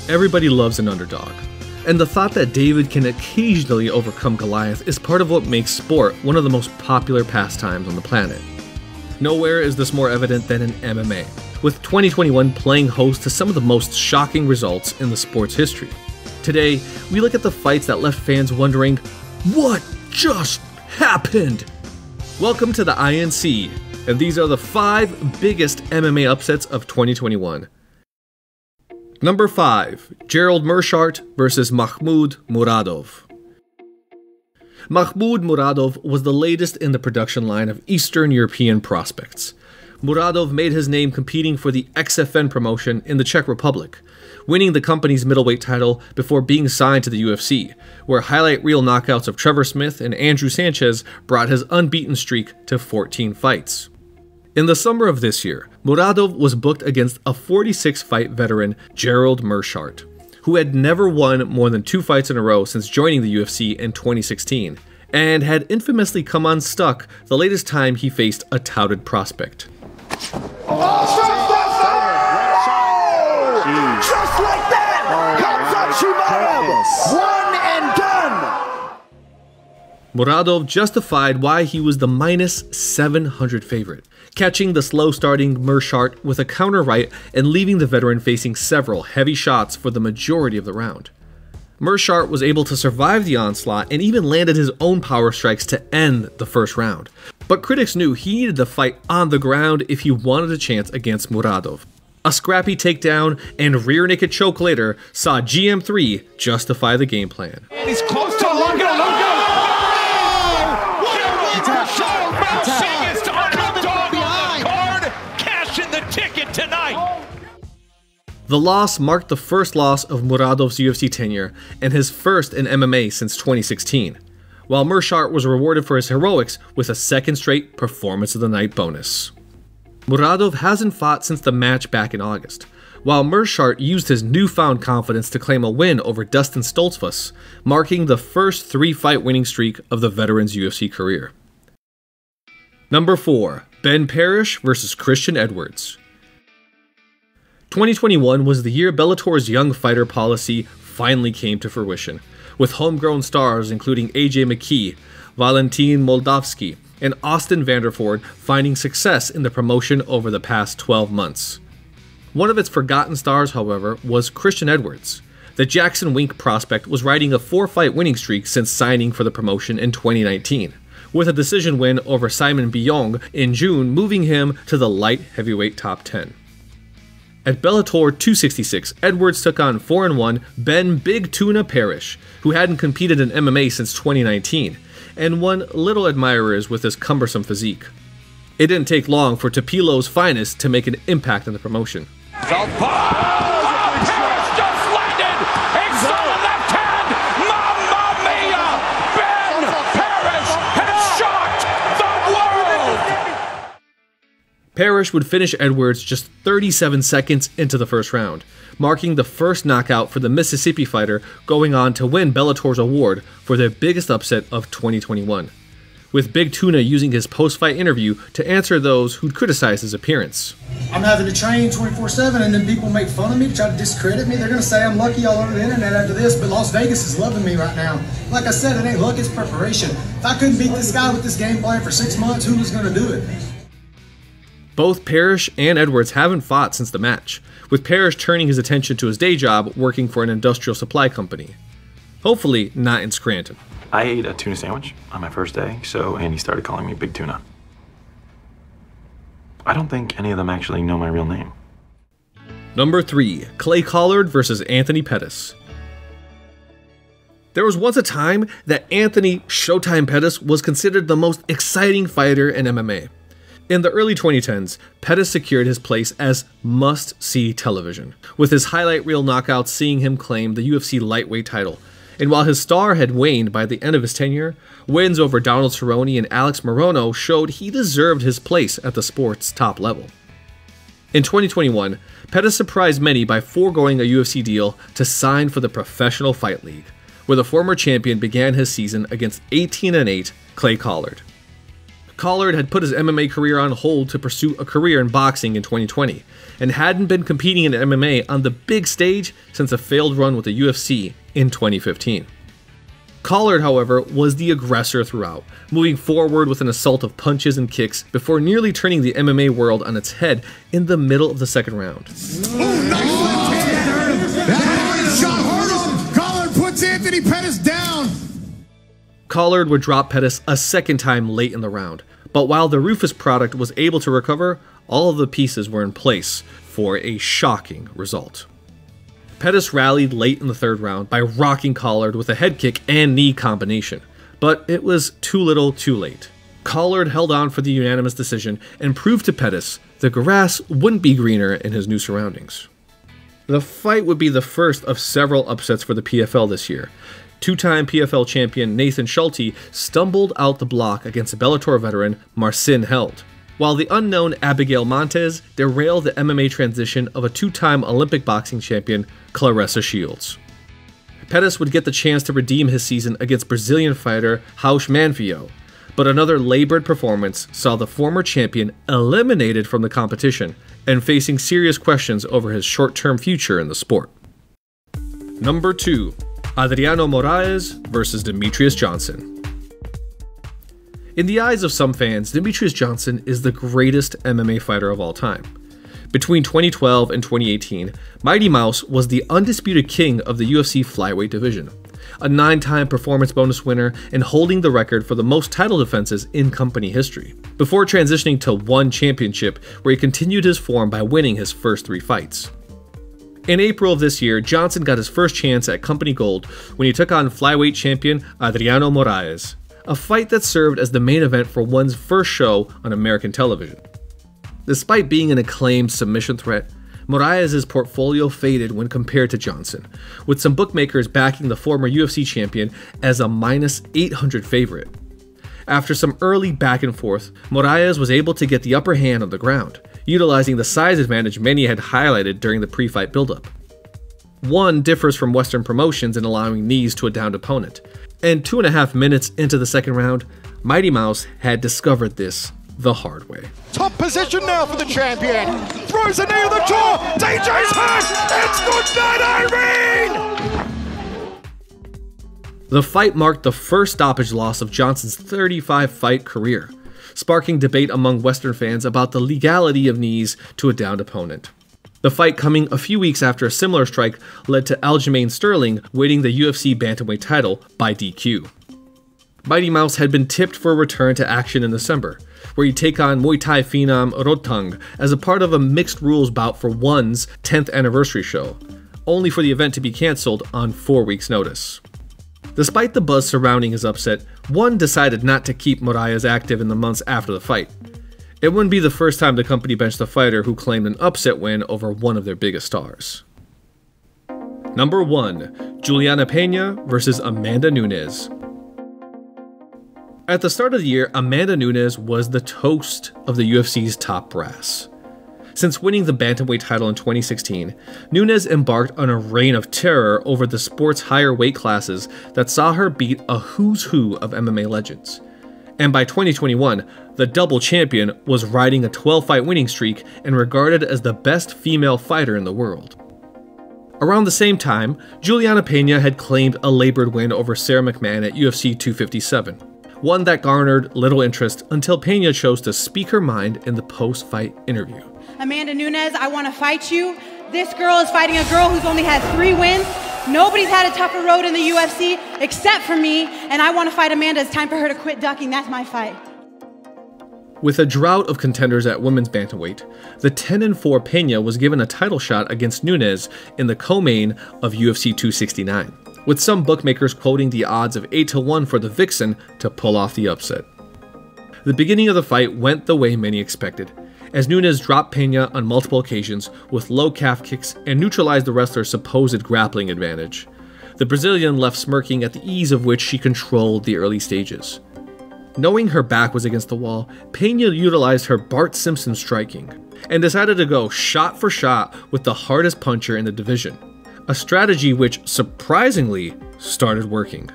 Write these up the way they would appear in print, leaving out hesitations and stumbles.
everybody loves an underdog. And the thought that David can occasionally overcome Goliath is part of what makes sport one of the most popular pastimes on the planet. Nowhere is this more evident than in MMA, with 2021 playing host to some of the most shocking results in the sport's history. Today, we look at the fights that left fans wondering, what just happened? Welcome to the INC, and these are the 5 biggest MMA upsets of 2021. Number 5. Gerald Meerschaert vs. Mahmoud Muradov. Mahmoud Muradov was the latest in the production line of Eastern European prospects. Muradov made his name competing for the XFN promotion in the Czech Republic, winning the company's middleweight title before being signed to the UFC, where highlight reel knockouts of Trevor Smith and Andrew Sanchez brought his unbeaten streak to 14 fights. In the summer of this year, Muradov was booked against a 46-fight veteran, Gerald Meerschaert, who had never won more than 2 fights in a row since joining the UFC in 2016, and had infamously come unstuck the latest time he faced a touted prospect. Just like that! One and done! Muradov justified why he was the minus 700 favorite, catching the slow-starting Meerschaert with a counter right and leaving the veteran facing several heavy shots for the majority of the round. Meerschaert was able to survive the onslaught and even landed his own power strikes to end the first round. But critics knew he needed to fight on the ground if he wanted a chance against Muradov. A scrappy takedown and rear naked choke later saw GM3 justify the game plan. And he's close to Lunga. What a win for Gerald Meerschaert to underdog on the card. Cash in the ticket tonight. The loss marked the first loss of Muradov's UFC tenure and his first in MMA since 2016, while Meerschaert was rewarded for his heroics with a second straight Performance of the Night bonus. Muradov hasn't fought since the match back in August, while Meerschaert used his newfound confidence to claim a win over Dustin Stoltzfus, marking the first 3-fight winning streak of the veteran's UFC career. Number 4. Ben Parrish vs. Christian Edwards. 2021 was the year Bellator's young fighter policy finally came to fruition, with homegrown stars including AJ McKee, Valentin Moldavsky, and Austin Vanderford finding success in the promotion over the past 12 months. One of its forgotten stars, however, was Christian Edwards. The Jackson Wink prospect was riding a 4-fight winning streak since signing for the promotion in 2019, with a decision win over Simon Biong in June moving him to the light heavyweight top 10. At Bellator 266, Edwards took on 4-1 Ben Big Tuna Parrish, who hadn't competed in MMA since 2019, and won little admirers with his cumbersome physique. It didn't take long for Tepilo's finest to make an impact in the promotion. Parrish just landed! It's on the left hand! Mamma mia! Ben Parrish has shocked the world! Parrish would finish Edwards just 37 seconds into the first round, marking the first knockout for the Mississippi fighter, going on to win Bellator's award for their biggest upset of 2021, with Big Tuna using his post-fight interview to answer those who'd criticized his appearance. I'm having to train 24/7 and then people make fun of me, try to discredit me. They're going to say I'm lucky all over the internet after this, but Las Vegas is loving me right now. Like I said, it ain't luck, it's preparation. If I couldn't beat this guy with this game plan for 6 months, who was going to do it? Both Parrish and Edwards haven't fought since the match, with Parrish turning his attention to his day job working for an industrial supply company. Hopefully not in Scranton. I ate a tuna sandwich on my first day, and he started calling me Big Tuna. I don't think any of them actually know my real name. Number 3. Clay Collard vs. Anthony Pettis. There was once a time that Anthony Showtime Pettis was considered the most exciting fighter in MMA. In the early 2010s, Pettis secured his place as must-see television, with his highlight reel knockouts seeing him claim the UFC lightweight title. And while his star had waned by the end of his tenure, wins over Donald Cerrone and Alex Morono showed he deserved his place at the sport's top level. In 2021, Pettis surprised many by foregoing a UFC deal to sign for the Professional Fight League, where the former champion began his season against 18-8 Clay Collard. Collard had put his MMA career on hold to pursue a career in boxing in 2020, and hadn't been competing in MMA on the big stage since a failed run with the UFC in 2015. Collard, however, was the aggressor throughout, moving forward with an assault of punches and kicks before nearly turning the MMA world on its head in the middle of the second round. Oh, nice left hand! That shot hard on! Collard puts Anthony Pettis down! Collard would drop Pettis a second time late in the round, but while the Rufus product was able to recover, all of the pieces were in place for a shocking result. Pettis rallied late in the third round by rocking Collard with a head kick and knee combination, but it was too little too late. Collard held on for the unanimous decision and proved to Pettis the grass wouldn't be greener in his new surroundings. The fight would be the first of several upsets for the PFL this year. Two-time PFL champion Nathan Schulte stumbled out the block against Bellator veteran Marcin Held, while the unknown Abigail Montez derailed the MMA transition of a two-time Olympic boxing champion Claressa Shields. Pettis would get the chance to redeem his season against Brazilian fighter Raush Manfio, but another labored performance saw the former champion eliminated from the competition and facing serious questions over his short-term future in the sport. Number 2. Adriano Moraes versus Demetrius Johnson. In the eyes of some fans, Demetrius Johnson is the greatest MMA fighter of all time. Between 2012 and 2018, Mighty Mouse was the undisputed king of the UFC flyweight division, a 9-time performance bonus winner and holding the record for the most title defenses in company history, before transitioning to one championship where he continued his form by winning his first 3 fights. In April of this year, Johnson got his first chance at company gold when he took on flyweight champion Adriano Moraes, a fight that served as the main event for one's first show on American television. Despite being an acclaimed submission threat, Moraes' portfolio faded when compared to Johnson, with some bookmakers backing the former UFC champion as a -800 favorite. After some early back and forth, Moraes was able to get the upper hand on the ground, utilizing the size advantage many had highlighted during the pre-fight buildup. One differs from Western promotions in allowing knees to a downed opponent, and 2.5 minutes into the second round, Mighty Mouse had discovered this the hard way. Top position now for the champion. Throws a knee to the jaw. DJ's hurt. It's good night, Irene. The fight marked the first stoppage loss of Johnson's 35-fight career, sparking debate among Western fans about the legality of knees to a downed opponent. The fight coming a few weeks after a similar strike led to Aljamain Sterling winning the UFC bantamweight title by DQ. Mighty Mouse had been tipped for a return to action in December, where he'd take on Muay Thai phenom Rodtang as a part of a mixed rules bout for ONE's 10th anniversary show, only for the event to be cancelled on 4 weeks' notice. Despite the buzz surrounding his upset, ONE decided not to keep Moraes active in the months after the fight. It wouldn't be the first time the company benched a fighter who claimed an upset win over one of their biggest stars. Number 1. Juliana Pena versus Amanda Nunes. At the start of the year, Amanda Nunes was the toast of the UFC's top brass. Since winning the bantamweight title in 2016, Nunes embarked on a reign of terror over the sport's higher weight classes that saw her beat a who's who of MMA legends. And by 2021, the double champion was riding a 12-fight winning streak and regarded as the best female fighter in the world. Around the same time, Juliana Pena had claimed a labored win over Sarah McMahon at UFC 257, one that garnered little interest until Pena chose to speak her mind in the post-fight interview. Amanda Nunes, I want to fight you. This girl is fighting a girl who's only had 3 wins. Nobody's had a tougher road in the UFC except for me, and I want to fight Amanda. It's time for her to quit ducking. That's my fight. With a drought of contenders at women's bantamweight, the 10-4 Pena was given a title shot against Nunes in the co-main of UFC 269, with some bookmakers quoting the odds of 8-1 for the Vixen to pull off the upset. The beginning of the fight went the way many expected, as Nunes dropped Pena on multiple occasions with low calf kicks and neutralized the wrestler's supposed grappling advantage. The Brazilian left smirking at the ease of which she controlled the early stages. Knowing her back was against the wall, Pena utilized her Bart Simpson striking, and decided to go shot for shot with the hardest puncher in the division, a strategy which, surprisingly, started working.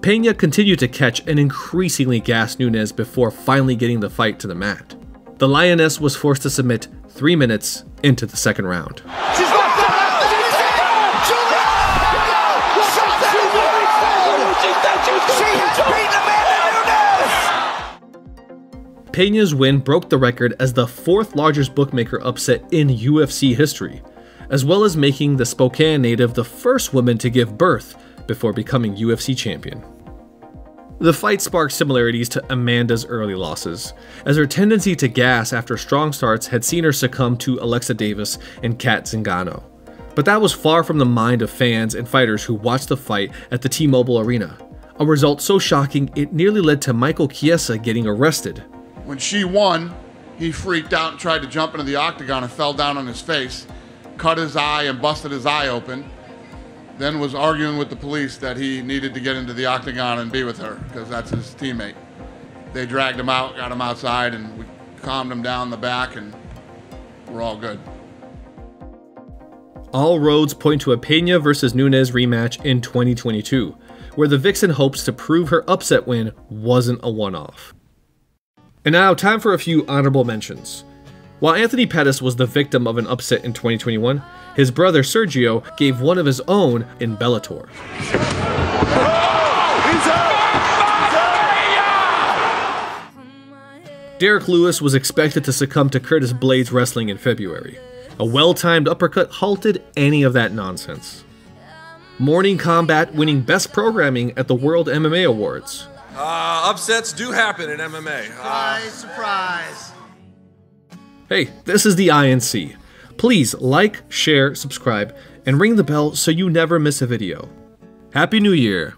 Pena continued to catch and increasingly gas Nunes before finally getting the fight to the mat. The Lioness was forced to submit 3 minutes into the second round. Pena's win broke the record as the 4th largest bookmaker upset in UFC history, as well as making the Spokane native the first woman to give birth before becoming UFC champion. The fight sparked similarities to Amanda's early losses, as her tendency to gas after strong starts had seen her succumb to Alexa Davis and Kat Zingano. But that was far from the mind of fans and fighters who watched the fight at the T-Mobile Arena, a result so shocking it nearly led to Michael Chiesa getting arrested. When she won, he freaked out and tried to jump into the octagon and fell down on his face, cut his eye and busted his eye open, then was arguing with the police that he needed to get into the octagon and be with her because that's his teammate. They dragged him out, got him outside, and we calmed him down in the back, and we're all good. All roads point to a Pena vs. Nunes rematch in 2022, where the Vixen hopes to prove her upset win wasn't a one-off. And now, time for a few honorable mentions. While Anthony Pettis was the victim of an upset in 2021, his brother Sergio gave one of his own in Bellator. Derek Lewis was expected to succumb to Curtis Blades wrestling in February. A well-timed uppercut halted any of that nonsense. Morning Combat winning Best Programming at the World MMA Awards. Upsets do happen in MMA. Surprise. Hey, this is the INC. Please like, share, subscribe, and ring the bell so you never miss a video. Happy New Year!